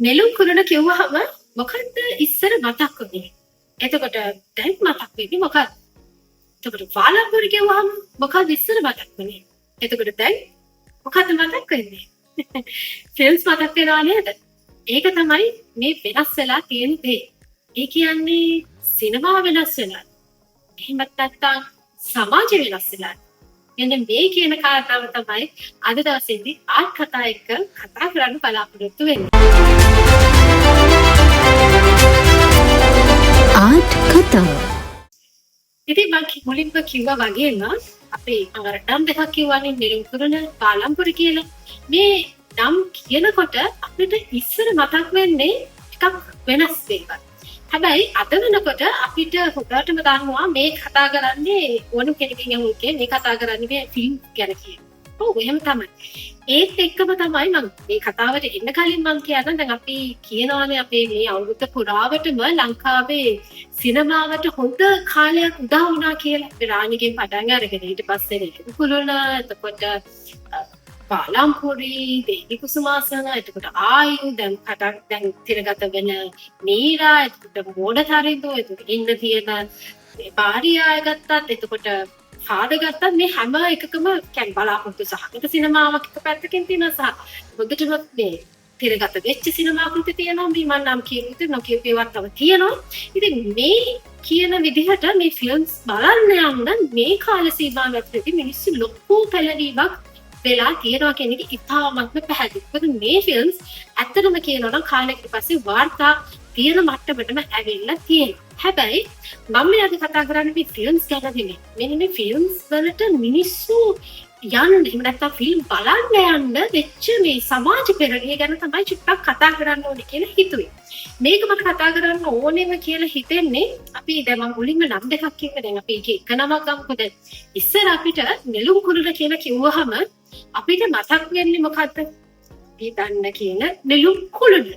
නෙළුම් කුරුණ කිව්වහම මොකද්ද ඉස්සර මතක් වෙන්නේ? එතකොට දැන් මතක් වෙන්නේ මොකක්ද? එතකොට වාලම්පුර කිව්වහම මොකක්ද ඉස්සර මතක් වෙන්නේ? එතකොට දැන් මොකක්ද මතක් වෙන්නේ? ෆිල්ම්ස් මතක් වෙනවා නේද? ඒක තමයි මේ වෙනස් වෙලා තියෙන දේ. ඒ කියන්නේ සිනමා වෙනස් වෙලා. එහෙමත් නැත්නම් සමාජ වෙනස් වෙලා. එන්න මේ කියන කාරණාව තමයි අද දවසේදී ආර්ට් කතා එක්ක කතා කරන්න බලාපොරොත්තු වෙන්නේ. ආර්ට් කතා. ඉතින් මම මුලින්ම කිව්වා වගේම අපේ අර නම් දෙකක් කිව්වනේ නෙළුම් කුරුණ පාලම්පුර කියලා. මේ නම් කියනකොට අපිට ඉස්සර මතක් වෙන්නේ ටිකක් වෙනස් දේවල්. හැබැයි අද වෙනකොට අපිට හොඳටම දන්නවා මේ කතා කරන්නේ ඕනම කෙනකින් යමුකේ මේ කතා කරන්නේ මේ ෆිල්ම් ගැන කියන. ඔව් එහෙම තමයි. ඒත් එක්කම තමයි මම මේ කතාවට එන්න කලින් මම කියන්න දැන් අපි කියනවානේ අපේ මේ අවුරුද්ද පුරාවටම ලංකාවේ සිනමාවට හොඳ කාලයක් උදා වුණා කියලා. රාණිගෙන් පටන් අරගෙන ඊට පස්සේ නෙළුම් කුරුණ එතකොට පාලම්පුරි දේවි කුසුමාසන එතකොට ආයු දැන් තිරගත වෙන මීරා එතකොට මෝඩතරිඳු එතකොට ඉන්න තියෙන පාරියාය ගත්තත් එතකොට කාඩ ගත්තත් මේ හැම එකකම කියන්නේ බලාපොරොත්තු සහගත සිනමාවක් එක පැත්තකින් තියෙනවා සහ බුදුටම මේ තිරගත වෙච්ච සිනමා කෘති තියෙනවා මේ මම නම් කියුත් නොකියපු ඒවාත් තව තියෙනවා. ඉතින් මේ කියන විදිහට මේ ෆිල්ම්ස් බලන්න යන්න මේ කාල සීමාව ඇතුළතදී මිනිස්සු ලොකු පැලවීමක් වෙලා තියෙනවා කියන එක ඉතාමත්ම පැහැදිලි. මොකද මේ ෆිල්ම්ස් ඇත්තටම කියනවා නම් කාලයකට පස්සේ වාර්තා තියෙන මට්ටමටම ඇවිල්ලා තියෙනවා. හැබැයි මම මේ අද කතා කරන්නේ මේ ෆිල්ම්ස් ගැන නෙමෙයි. මෙන්න මේ ෆිල්ම්ස් වලට මිනිස්සු යන්න එහෙම නැත්නම් ෆිල්ම් බලන්න යන්න වෙච්ච මේ සමාජ පෙරළිය ගැන තමයි චුට්ටක් කතා කරන්න ඕනේ කියලා හිතුවේ. මේක මට කතා කරන්න ඕනෙම කියලා හිතෙන්නේ අපි දැන් මම මුලින්ම නම් දෙකක් කිව්වා. දැන් අපි එක නමක් ගමුකෝ. දැන් ඉස්සර අපිට නෙළුම් කුරුණ කියලා කිව්වහම අපිට මතක් වෙන්නේ මොකද්ද? පිටන්න කියන නෙළුම් කුරුණ.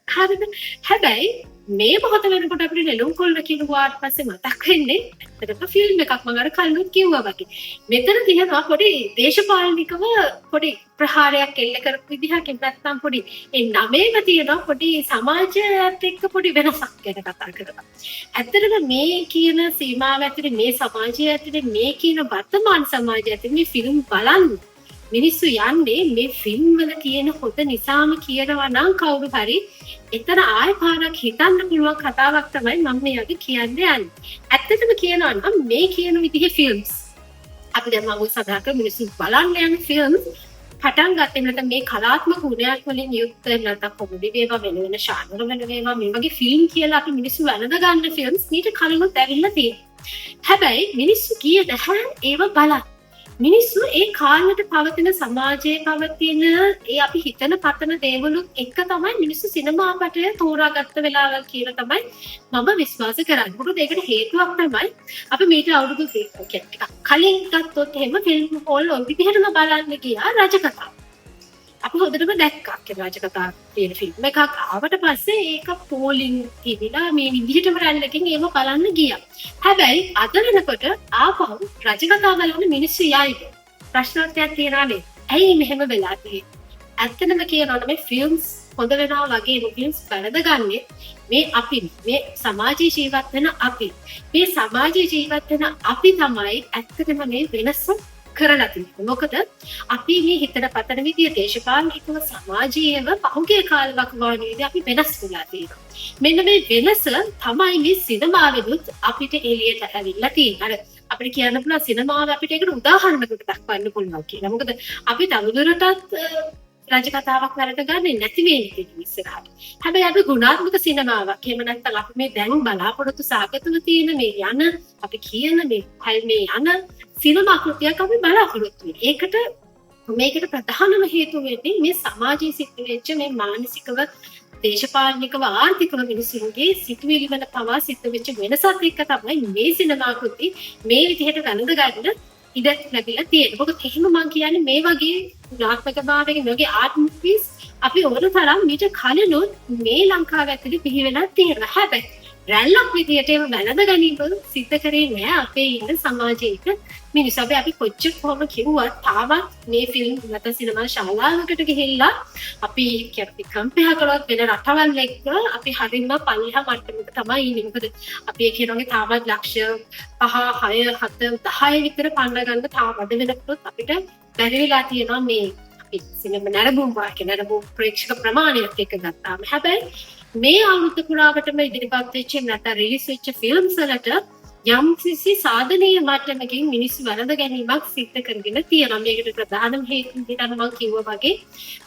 හරිද? හැබැයි මේ මොහොත වෙනකොට අපිට නෙළුම් කුරුණ කියනවාට පස්සේ මතක් වෙන්නේ ඇත්තටම ෆිල්ම් එකක් මම අර කලින් කිව්වා වගේ. මෙතන තියෙනවා පොඩි දේශපාලනිකව පොඩි ප්‍රහාරයක් එල්ල කරපු විදිහක් නැත්නම් පොඩි ඒ නමේම තියෙනවා පොඩි සමාජයත් එක්ක පොඩි වෙනසක් ගැන කතා කරනවා. ඇත්තටම මේ කියන සීමාව ඇතුලේ මේ සමාජය ඇතුලේ මේ කියන වර්තමාන සමාජය ඇතුලේ මේ ෆිල්ම් බලන්න මිනිස්සු යන්නේ මේ ෆිල්ම් වල තියෙන හොඳ නිසාම කියනවා නම් කවුරු හරි එතන ආය පාරක් හිතන්න පුළුවන් කතාවක් තමයි මම මේ අද කියන්න යන්නේ. ඇත්තටම කියනවා නම් මේ කියන විදිහේ ෆිල්ම්ස් අපි දැන් මම සදා කර මිනිස්සු බලන්න යන ෆිල්ම්ස් පටන් ගත්තේ නැත්නම් මේ කලාත්මක ගුණයක් වලින් යුක්ත නැත්නම් කොමඩි වේවා වෙන වෙන ශානර වෙන වේවා මේ වගේ ෆිල්ම් කියලා අපි මිනිස්සු වැළඳ ගන්න ෆිල්ම්ස් ඊට කලින්වත් ඇවිල්ලා තියෙනවා. හැබැයි මිනිස්සු ගියේ නැහැ ඒව බලන්න. මිනිස්සු ඒ කාලෙට පවතින සමාජයේ පවතින ඒ අපි හිතන පතන දේවලුත් එක්ක තමයි මිනිස්සු සිනමා පටය තෝරාගත්ත වෙලාවල් කියලා තමයි මම විශ්වාස කරන්නේ. මොකද ඒකට හේතුවක් තමයි අපි මේට අවුරුදු ටිකක් කලින් ගත්තොත් එහෙම ෆිල්ම් හෝල් ඔය විදිහටම බලන්න ගියා රජකතා. අපි හොඳටම දැක්කා ඒ රජකතා කියන ෆිල්ම් එකක් ආවට පස්සේ ඒක පෝලිං තිබිලා මේ විදිහටම රැල්ලකින් ඒව බලන්න ගියා. හැබැයි අද වෙනකොට ආපහු රජකතා බලන්න මිනිස්සු යයිද? ප්‍රශ්නයක් තියෙනවා නේද? ඇයි මෙහෙම වෙලා තියෙන්නේ? ඇත්තටම කියනවා නම් මේ ෆිල්ම්ස් හොඳ වෙනවා වගේ ෆිල්ම්ස් බලදගන්නේ මේ අපි මේ සමාජයේ ජීවත් වෙන අපි. මේ සමාජයේ ජීවත් වෙන අපි තමයි ඇත්තටම මේ වෙනස කරලා තියෙන්නේ. මොකද අපි මේ හිතන පතන විදිය දේශපාලනිකව සමාජීයව පහුගිය කාලවකවානුවේදී අපි වෙනස් වෙලා තියෙනවා. මෙන්න මේ වෙනස තමයි මේ සිනමාවෙනුත් අපිට එළියට ඇවිල්ලා තියෙන්නේ. අර අපිට කියන්න පුළුවන් සිනමාව අපිට ඒකට උදාහරණයකට දක්වන්න පුළුවන් කියලා. මොකද අපි තවදුරටත් රජකතාවක් වලට ගන්නේ නැති වෙන්නේ ඉස්සරහට. හැබැයි අපි ගුණාත්මක සිනමාවක් එහෙම නැත්නම් අපි මේ දැන් බලාපොරොත්තු සාගතව තියෙන මේ යන අපි කියන මේ යන සිනමා කෘතියක් අපි බලාපොරොත්තු වෙනවා. මේකට ප්‍රධානම හේතුව වෙන්නේ මේ සමාජයේ සිද්ධ වෙච්ච මේ මානසිකව දේශපාලනිකව ආර්ථිකව මිනිස්සුන්ගේ සිතුවිලි වල පවා සිද්ධ වෙච්ච වෙනසත් එක්ක තමයි මේ සිනමා කෘති මේ විදිහට වැළඳ ගන්න ඉඩ ලැබිලා තියෙනවා. මොකද එහෙම මම කියන්නේ මේ වගේ ගුණාත්මක භාවයක මේ වගේ ආර්ට් මූවීස් අපි ඕන තරම් මීට කලිනුත් මේ ලංකාව ඇතුලේ පිහිවෙලා තියෙනවා. හැබැයි රැල්ලක් විදියට ඒව වැළඳ ගැනීම සිද්ධ කරේ නෑ අපේ ඉන්න සමාජයක මිනිස්සු. අපි කොච්චර කොහොම කිව්වත් තාමත් මේ ෆිල්ම් නැත්නම් සිනමා ශාලාවකට ගිහිල්ලා අපි කම්පෙහා කළොත් වෙන රටවල් එක්ක අපි හරියම පල්ලෙහා මට්ටමක තමයි ඉන්නේ. මොකද අපි ඒ කියනවාගේ තාමත් ලක්ෂ 5 6 7 10 විතර පන්න ගන්න තාම අද වෙනකොට අපිට බැරි වෙලා තියෙනවා මේ අපි සිනමා නරඹුම් ප්‍රේක්ෂක ප්‍රමාණයත් එක්ක ගත්තාම. හැබැයි මේ අවුරුද්ද පුරාවටම ඉදිරිපත් වෙච්ච නැත්නම් රිලීස් වෙච්ච ෆිල්ම්ස් වලට යම් කිසි සාධනීය මට්ටමකින් මිනිස්සු වැළඳ ගැනීමක් සිද්ධ කරගෙන තියෙනවා. මේකට ප්‍රධානම හේතුව විදිහට මම කිව්වා වගේ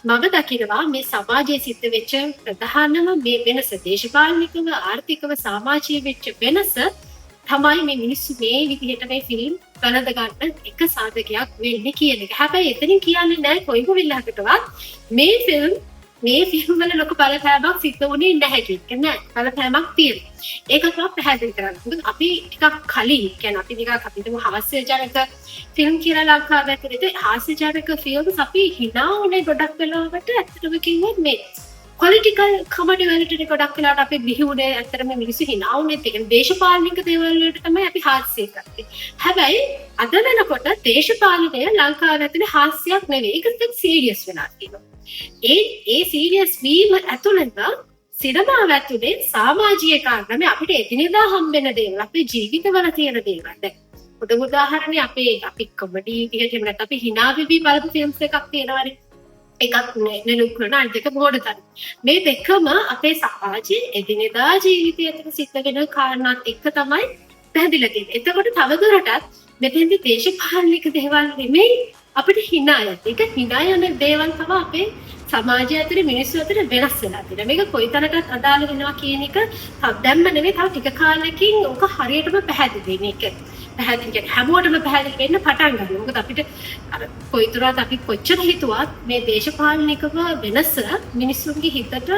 මම දකිනවා මේ සමාජයේ සිද්ධ වෙච්ච ප්‍රධානම මේ වෙනස දේශපාලනිකව ආර්ථිකව සමාජීය වෙච්ච වෙනස තමයි මේ මිනිස්සු මේ විදිහට මේ ෆිල්ම් වැළඳ ගන්න එක සාධකයක් වෙන්නේ කියන එක. හැබැයි එතනින් කියන්නේ නැහැ කොයි කොවිලකටවත් මේ ෆිල්ම් වල ලොකු බලපෑමක් සිද්ධ වුණේ නැහැ කියන නෑ. බලපෑමක් තියෙනවා. ඒක තමයි පැහැදිලි කරන්නේ. අපි ටිකක් කලින් කියන්නේ අපි නිකන් අපි හිතමු හාස්‍යජනක ෆිල්ම් කියලා ලංකාවේ ඇතුළේ හාස්‍යජනක ෆිල්ම්ස් අපි hina උනේ ගොඩක් වෙලාවට ඇත්තටම කිව්වොත් මේ පොලිටිකල් කමඩි වලට ගොඩක් වෙලාවට අපි බිහිුනේ ඇත්තටම මිනිස්සු hina උනේ ඒ කියන්නේ දේශපාලනික දේවල් වලට තමයි අපි හාස්‍ය කරන්නේ. හැබැයි අද වෙනකොට දේශපාලනය ලංකාවේ ඇතුළේ හාස්‍යයක් නෙවෙයි. ඒක ටිකක් සීරියස් වෙලා තියෙනවා. ඒ සීරියස් වීම ඇතුළත සිනමාව ඇතුලේ සමාජීය කාරණා අපිට එදිනෙදා හම්බෙන දේවල් අපේ ජීවිතවල තියෙන දේවල්. දැන් පොඩි උදාහරණයක් අපි කොමඩි විදිහට නැත්නම් අපි hina වෙවි බලපු ෆිල්ම්ස් එකක් තියෙනවානේ. එකක් නෙළුම් කරන අනිත් එක බෝඩතන. මේ දෙකම අපේ සමාජයේ එදිනෙදා ජීවිතය ඇතුළේ සිද්ධ වෙන කාරණාත් එක්ක තමයි පැහැදිලා තියෙන්නේ. එතකොට තවදුරටත් මෙතෙන්දි දේශපාලනික දේවල් නෙමෙයි අපිට hina යන. ඒක hina යන දේවල් තමයි අපේ සමාජය ඇතුලේ මිනිස්සු අතර වෙනස් වෙලා තියෙනවා. මේක කොයිතරම්වත් අදාළ වෙනවා කියන එක දැම්ම නෙවෙයි තව ටික කාලෙකින් ඔක හරියටම පැහැදිලි වෙන එක. පැහැදිලි කියන්නේ හැමෝටම පැහැදිලි වෙන්න පටන් ගන්නවා. මොකද අපිට අර කොයිතරම්වත් අපි කොච්චර හිතුවත් මේ දේශපාලනිකව වෙනස මිනිස්සුන්ගේ හිතට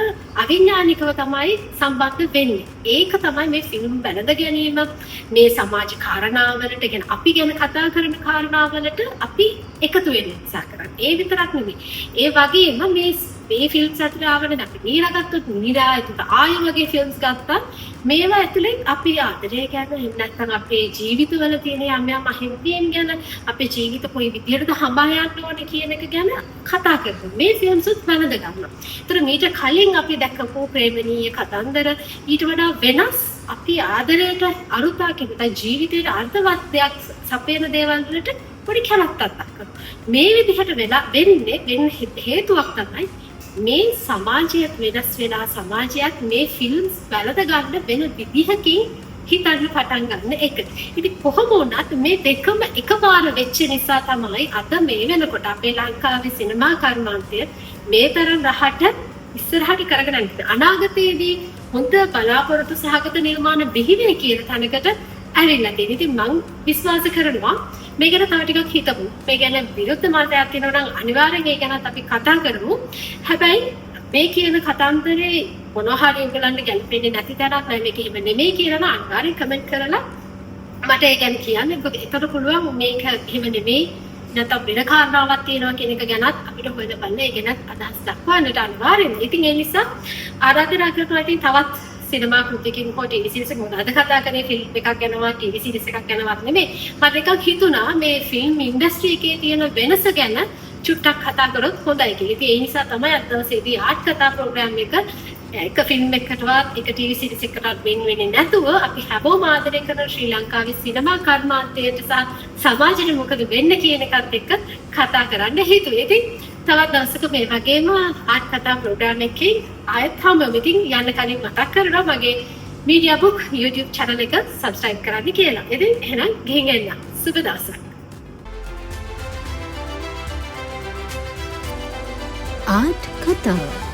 අවිඥානිකව තමයි සම්බන්ධ වෙන්නේ. ඒක තමයි මේ ෆිල්ම් බැලඳ ගැනීම මේ සමාජ කාරණාවලට කියන්නේ අපි ගැන කතා කරන කාරණාවලට අපි එකතු වෙන්න උත්සාහ කරන්නේ. ඒ විතරක් නෙවෙයි. ඒ වගේම මේ ෆිල්ම්ස් අතර ආවන අපි නීරා ගත්තොත් නීරා එතකොට ආයි වගේ ෆිල්ම්ස් ගත්තා මේවා ඇතුලෙන් අපි ආදරය ගැන එහෙම නැත්නම් අපේ ජීවිතවල තියෙන යම් යම් අහිංසීම් ගැන අපේ ජීවිත කොයි විදිහටද හඹා යන්න ඕනේ කියන එක ගැන කතා කරනවා. මේ ෆිල්ම්ස් උත් වැළඳ ගන්නවා. ඒතර මීට කලින් අපි දැක්කපු ප්‍රේමණීය කතන්දර ඊට වඩා වෙනස් අපි ආදරයට අරුතා කියන ජීවිතේට අර්ථවත් දෙයක් සපයන දේවල් වලට පොඩි කැමැත්තක් දක්වනවා. මේ විදිහට වෙන්න හේතුවක් තමයි මේ සමාජයත් වෙනස් වෙලා සමාජයත් මේ ෆිල්ම්ස් වැළඳ ගන්න වෙන විදිහකින් හිතන්න පටන් ගන්න එක. ඉතින් කොහොම වුණත් මේ දෙකම එකපාර වෙච්ච නිසා තමයි අද මේ වෙනකොට අපේ ලංකාවේ සිනමා කර්මාන්තය මේ තරම් රහට ඉස්සරහට කරගෙන යන්නේ. අනාගතයේදී හොඳ බලාපොරොත්තු සහගත නිර්මාණ බිහි වෙයි කියන තැනකට ඇවිල්ලා තියෙනවා. ඉතින් මම විශ්වාස කරනවා මේ ගැන තව ටිකක් හිතමු. මේ ගැන විරුද්ධ මතයක් තියෙනවා නම් අනිවාර්යෙන් ඒ ගැනත් අපි කතා කරමු. හැබැයි මේ කියන කතන්දරේ මොනවා හරි උගලන්ට ගැලපෙන්නේ නැති තරක් නෑ මේක එහෙම නෙමෙයි කියලා නම් අනිවාර්යෙන් කමෙන්ට් කරලා මට ඒ ගැන කියන්න. ඒකට පුළුවන් මේක එහෙම නෙමෙයි නැත්නම් වෙන කාරණාවක් තියෙනවා කියන එක ගැනත් අපිට හොයන්න බලන්න ඒ ගැනත් අදහස් දක්වන්නට අනිවාර්යෙන්. ඉතින් ඒ නිසා ආරාධනා කරනවා ඉතින් තවත් සිනමා කෘතියකින් හෝ ටීවී සීරීස් එකක් මොනවාද කතා කරන්නේ ෆිල්ම් එකක් ගැනවත් ටීවී සීරීස් එකක් ගැනවත් නෙමෙයි. මට එකක් හිතුණා මේ ෆිල්ම් ඉන්ඩස්ට්‍රි එකේ තියෙන වෙනස ගැන චුට්ටක් කතා කරොත් හොඳයි කියලා. ඉතින් ඒ නිසා තමයි අද දවසේදී ආර්ට් කතා ප්‍රෝග්‍රෑම් එක ෆිල්ම් එකකටවත් එක ටීවී සීරීස් එකකටවත් වෙන් වෙන්නේ නැතුව අපි හැමෝම ආදරය කරන ශ්‍රී ලංකාවේ සිනමා කර්මාන්තයට සහ සමාජෙට මොකද වෙන්න කියන එකත් එක්ක කතා කරන්න හිතුවේ. ඉතින් තවත් දවසක මේ වගේම ආර්ට් කතා ප්‍රෝග්‍රෑම් එකකින් ආයෙත් හම්බෙමු. ඉතින් යන්න කලින් මතක් කරනවා මගේ මීඩියා බුක් YouTube channel එක subscribe කරන්න කියලා. ඉතින් එහෙනම් ගිහින් එන්න. සුබ දවසක්. ආර්ට් කතා